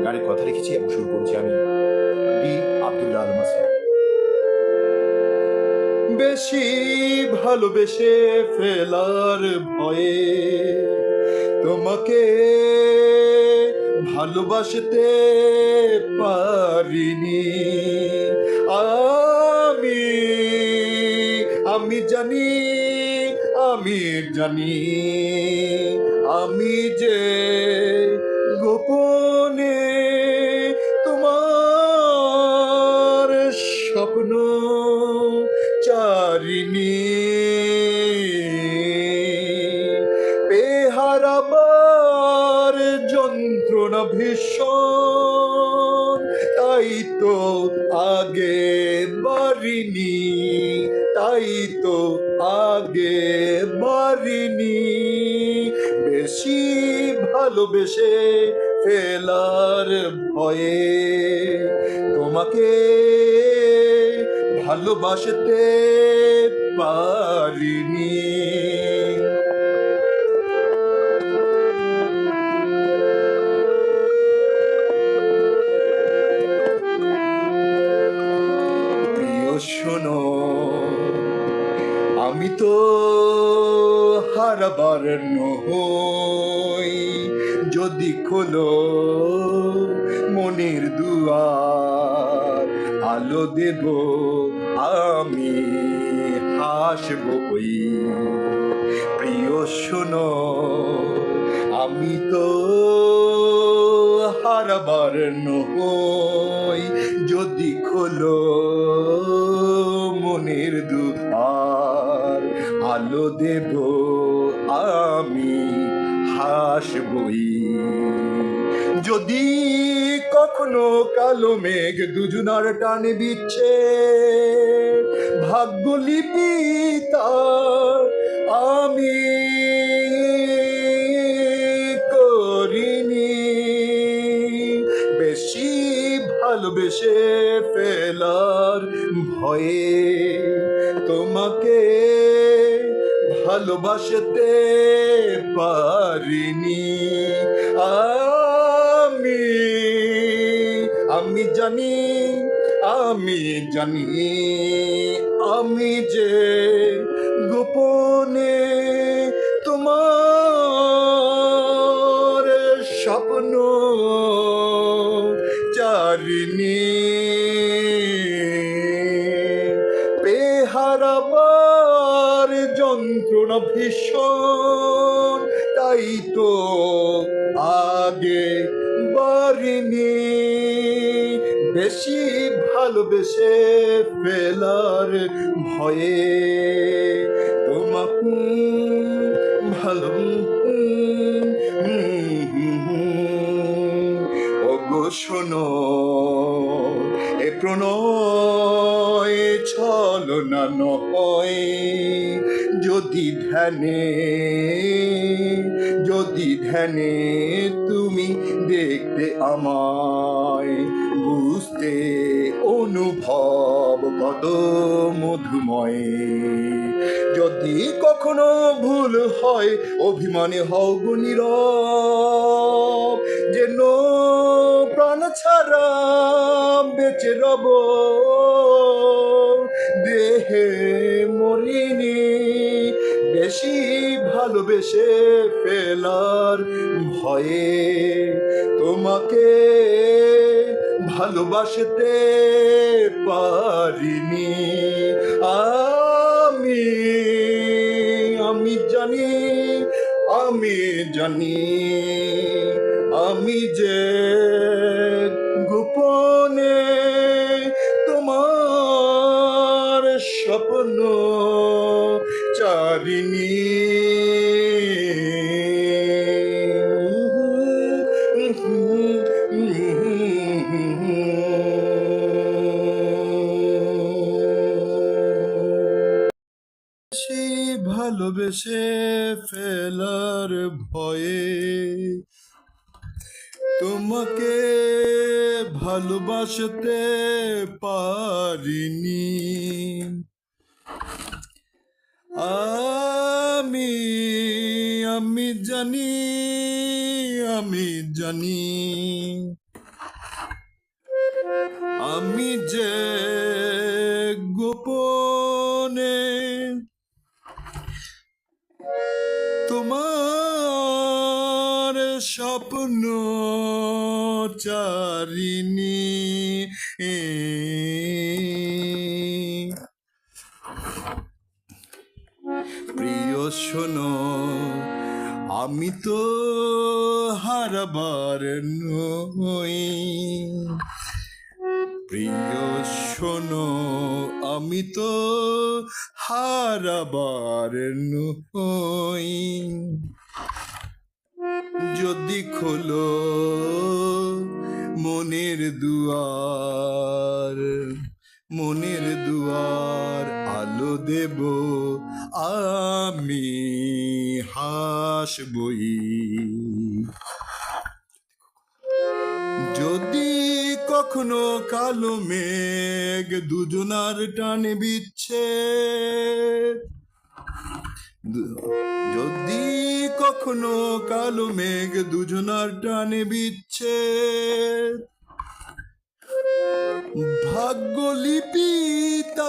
গানের কথা লিখেছি এবং শুরু করছি আমি, বি আব্দুল্লাহ আল মাসুদ। বেশি ভালোবেসে ফেলার ভয়ে তোমাকে ভালোবাসতে পারিনি। আমি আমি জানি, আমি জানি, আমি যে গোপনে তোমার স্বপ্ন চারিণী, পেহারাবার যন্ত্রণা ভীষণ, তাই তো আগে বারিনি, তাই তো আগে বারিনি। বেশি ভালোবেসে ফেলার ভয়ে তোমাকে ভালোবাসতে পারিনি। প্রিয় শোনো, আমি তো হারাবার নই, যদি খোলো মনের দুয়ার, আলো দেব আমি, হাসবই। প্রিয় শোনো, আমি তো হারাবার নই, যদি খোলো মনের দুয়ার, আলো দেব আমি, হাসবই। যদি কখনো কালো মেঘ দুজনার টানে দিচ্ছে, ভাগ্যলিপি তার আমি করিনি। বেশি ভালোবেসে ফেলার ভয়ে তোমাকে ভালোবাসতে পারিনি। আমি জানি, আমি জানি, আমি যে গোপনে তোমার স্বপ্ন চারিণী, পেহারাবার যন্ত্রণা ভীষণ, তাই তো আগে বারিনি। বেশি ভালোবেসে ফেলার ভয়ে তোমাকে ভালো, ওগো শোনো, এ প্রণয় ছলনা নয়, যদি ধ্যানে, যদি ধ্যানে তুমি দেখতে আমায়, বুঝতে অনুভব কত মধুময়। যদি কখনো ভুল হয় অভিমানে হও গো নীরব, যেন প্রাণ ছাড়া বেঁচে রব, দেহে মরিনি। বেশি ভালোবেসে ফেলার ভয়ে তোমাকে ভালোবাসতে পারিনি। আমি জানি, আমি জানি, আমি যে গোপনে তোমার স্বপ্ন চারিণী। ভালোবেসে ফেলার ভয়ে তোমাকে ভালোবাসতে পারিনি। আমি জানি, আমি জানি, আমি যে গোপনে তোমার স্বপ্ন চারিণী, প্রিয় শোনো, আমি তো হারাবার নই। প্রিয় শোনো, আমি তো হারাবার নই। যদি খোলো মনের দুয়ার, মনের দুয়ার আলো দেব, আমি হাসবই। যদি কখনো কালো মেঘ দুজনার টানে বিচ্ছেদ, যদি কখনো কালো মেঘ দুজনার টানে বিচ্ছেদ, ভাগ্যলিপি তা